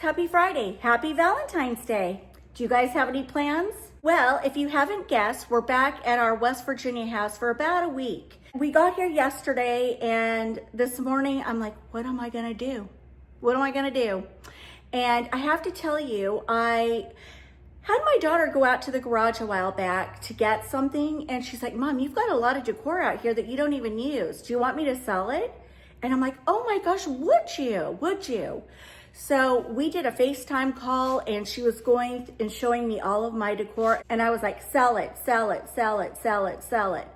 happy Friday, happy Valentine's Day. Do you guys have any plans? Well, if you haven't guessed, we're back at our West Virginia house for about a week. We got here yesterday and this morning I'm like, what am I gonna do? What am I gonna do? And I have to tell you, I had my daughter go out to the garage a while back to get something and she's like, Mom, you've got a lot of decor out here that you don't even use. Do you want me to sell it? And I'm like, oh my gosh, would you? Would you? So we did a FaceTime call and she was going and showing me all of my decor. And I was like, sell it, sell it, sell it, sell it, sell it.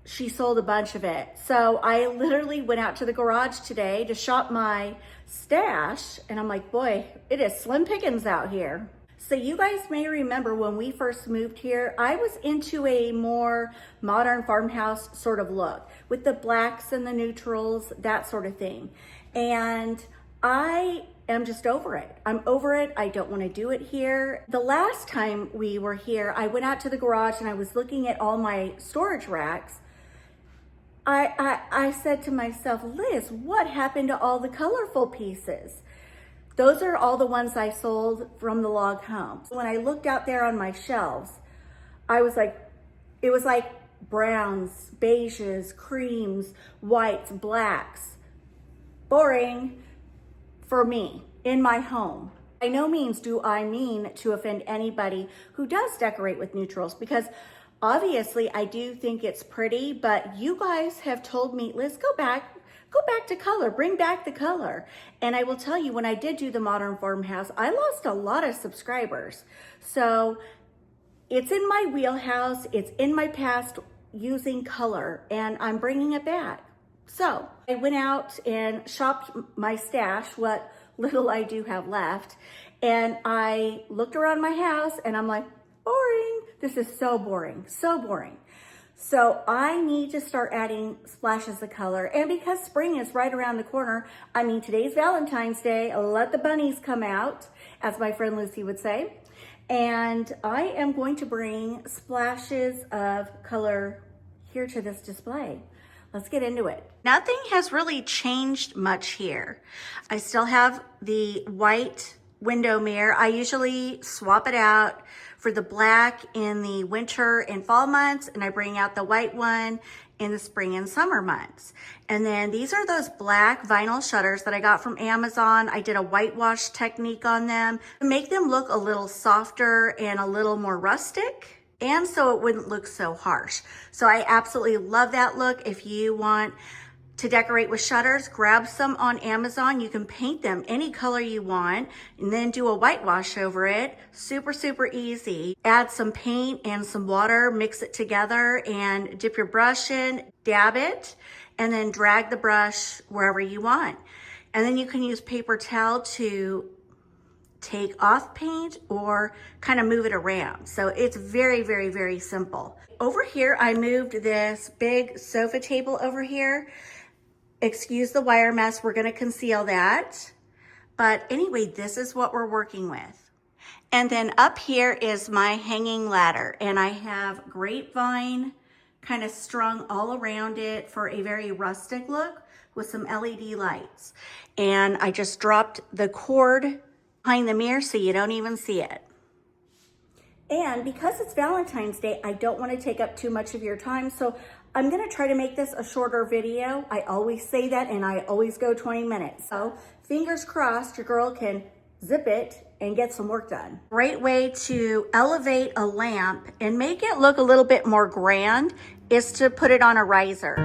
She sold a bunch of it. So I literally went out to the garage today to shop my stash. And I'm like, boy, it is slim pickings out here. So you guys may remember when we first moved here, I was into a more modern farmhouse sort of look with the blacks and the neutrals, that sort of thing. And I am just over it. I'm over it. I don't want to do it here. The last time we were here, I went out to the garage and I was looking at all my storage racks. I said to myself, Liz, what happened to all the colorful pieces? Those are all the ones I sold from the log homes. When I looked out there on my shelves, I was like, it was like browns, beiges, creams, whites, blacks. Boring for me in my home. By no means do I mean to offend anybody who does decorate with neutrals, because obviously I do think it's pretty, but you guys have told me, Liz, go back to color, bring back the color. And I will tell you, when I did do the modern farmhouse, I lost a lot of subscribers. So it's in my wheelhouse, it's in my past using color, and I'm bringing it back. So I went out and shopped my stash, what little I do have left, and I looked around my house and I'm like, boring. This is so boring, so boring. So I need to start adding splashes of color. And because spring is right around the corner, I mean, today's Valentine's Day, let the bunnies come out, as my friend Lucy would say. And I am going to bring splashes of color here to this display. Let's get into it. Nothing has really changed much here. I still have the white window mirror. I usually swap it out for the black in the winter and fall months, and I bring out the white one in the spring and summer months. And then these are those black vinyl shutters that I got from Amazon. I did a whitewash technique on them to make them look a little softer and a little more rustic, and so it wouldn't look so harsh. So I absolutely love that look. If you want to decorate with shutters, grab some on Amazon. You can paint them any color you want and then do a whitewash over it. Super, super easy. Add some paint and some water, mix it together and dip your brush in, dab it, and then drag the brush wherever you want. And then you can use paper towel to take off paint or kind of move it around. So it's very, very, very simple. Over here, I moved this big sofa table over here. Excuse the wire mess, we're gonna conceal that. But anyway, this is what we're working with. And then up here is my hanging ladder, and I have grapevine kind of strung all around it for a very rustic look with some LED lights. And I just dropped the cord behind the mirror so you don't even see it. And because it's Valentine's Day, I don't want to take up too much of your time, so I'm going to try to make this a shorter video. I always say that, and I always go 20 minutes. So fingers crossed your girl can zip it and get some work done. Great way to elevate a lamp and make it look a little bit more grand is to put it on a riser.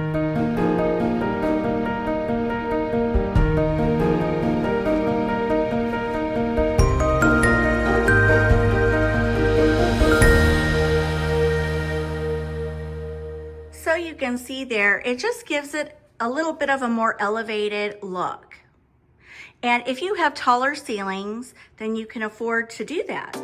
So you can see there, it just gives it a little bit of a more elevated look. And if you have taller ceilings, then you can afford to do that.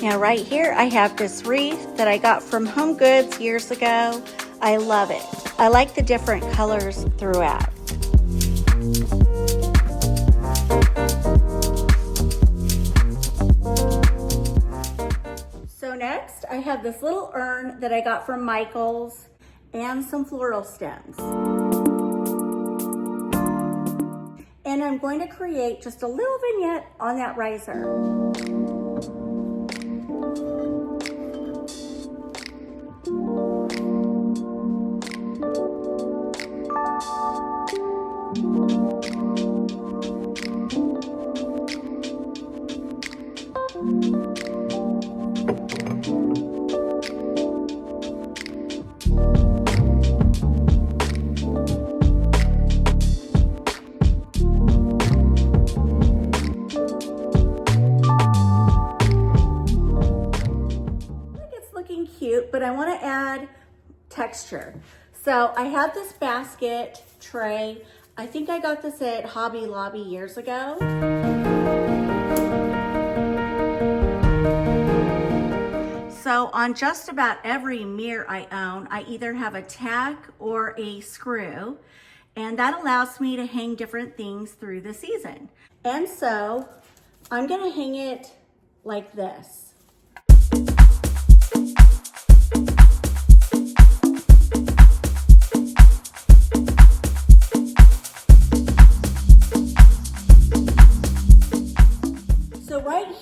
Now right here, I have this wreath that I got from Home Goods years ago. I love it. I like the different colors throughout. So next I have this little urn that I got from Michael's and some floral stems. And I'm going to create just a little vignette on that riser. Cute, but I want to add texture. So I have this basket tray. I think I got this at Hobby Lobby years ago. So on just about every mirror I own, I either have a tack or a screw, and that allows me to hang different things through the season. And so I'm gonna hang it like this.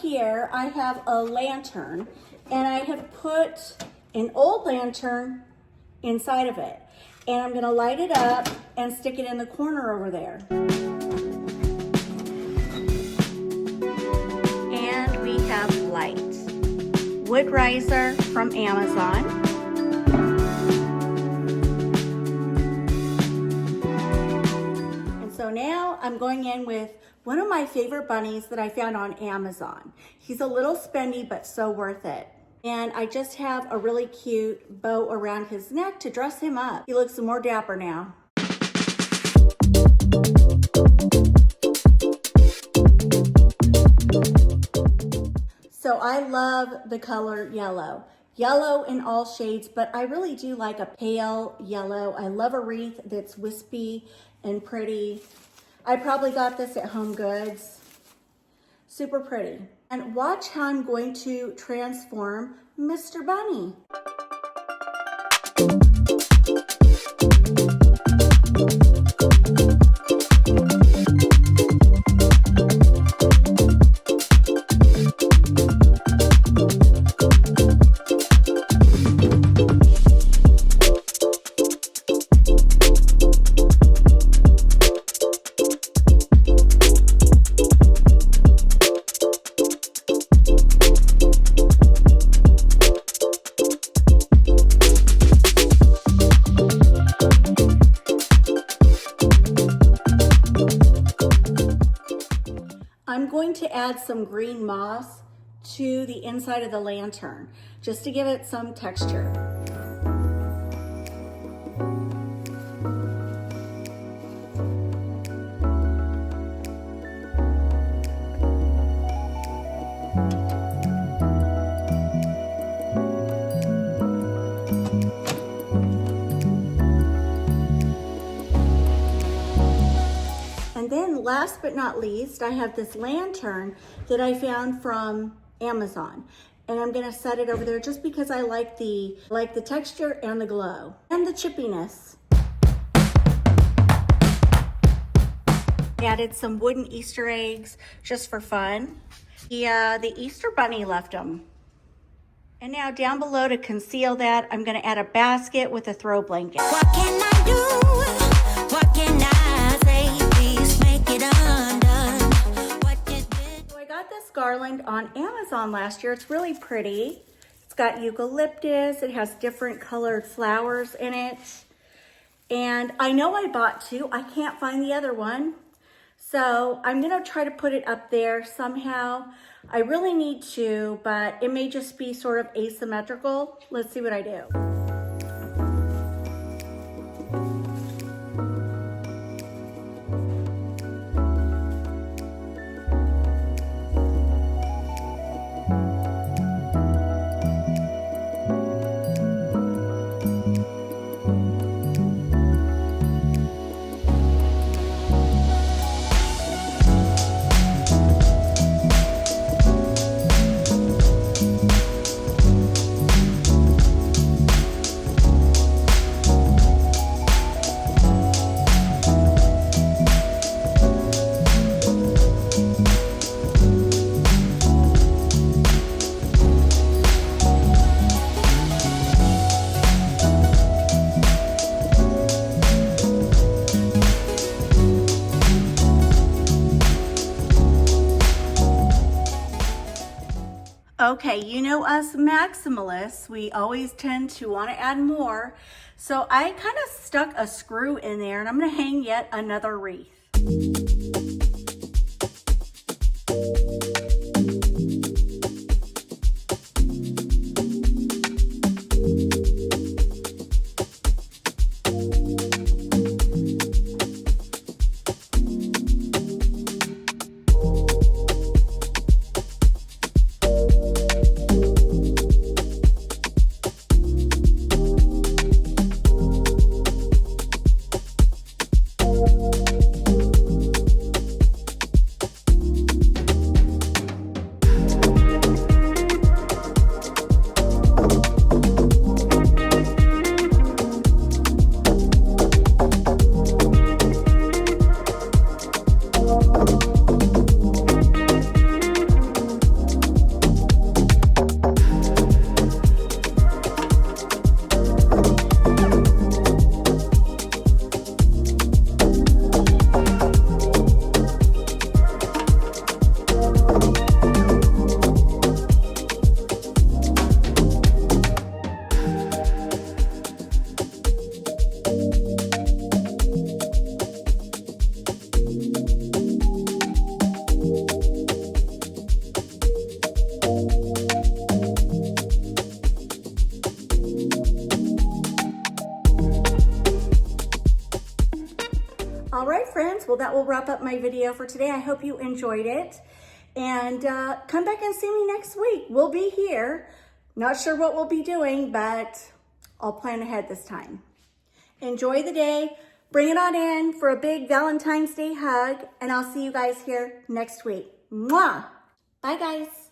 Here I have a lantern, and I have put an old lantern inside of it, and I'm going to light it up and stick it in the corner over there. And we have light. Wood riser from Amazon. And so now I'm going in with one of my favorite bunnies that I found on Amazon. He's a little spendy, but so worth it. And I just have a really cute bow around his neck to dress him up. He looks more dapper now. So I love the color yellow. Yellow in all shades, but I really do like a pale yellow. I love a wreath that's wispy and pretty. I probably got this at Home Goods. Super pretty. And watch how I'm going to transform Mr. Bunny. I'm going to add some green moss to the inside of the lantern, just to give it some texture. And then last but not least, I have this lantern that I found from Amazon. And I'm gonna set it over there just because I like the texture and the glow and the chippiness. Added some wooden Easter eggs just for fun. The Easter Bunny left them. And now down below to conceal that, I'm gonna add a basket with a throw blanket. What can I do? What can I say? Please make it undone. What is it? So I got this garland on Amazon last year. It's really pretty. It's got eucalyptus. It has different colored flowers in it. And I know I bought two. I can't find the other one. So I'm gonna try to put it up there somehow. I really need to, but it may just be sort of asymmetrical. Let's see what I do. Okay, you know us maximalists, we always tend to want to add more. So I kind of stuck a screw in there and I'm going to hang yet another wreath. All right, friends, well, that will wrap up my video for today. I hope you enjoyed it. And come back and see me next week. We'll be here. Not sure what we'll be doing, but I'll plan ahead this time. Enjoy the day. Bring it on in for a big Valentine's Day hug. And I'll see you guys here next week. Mwah! Bye, guys.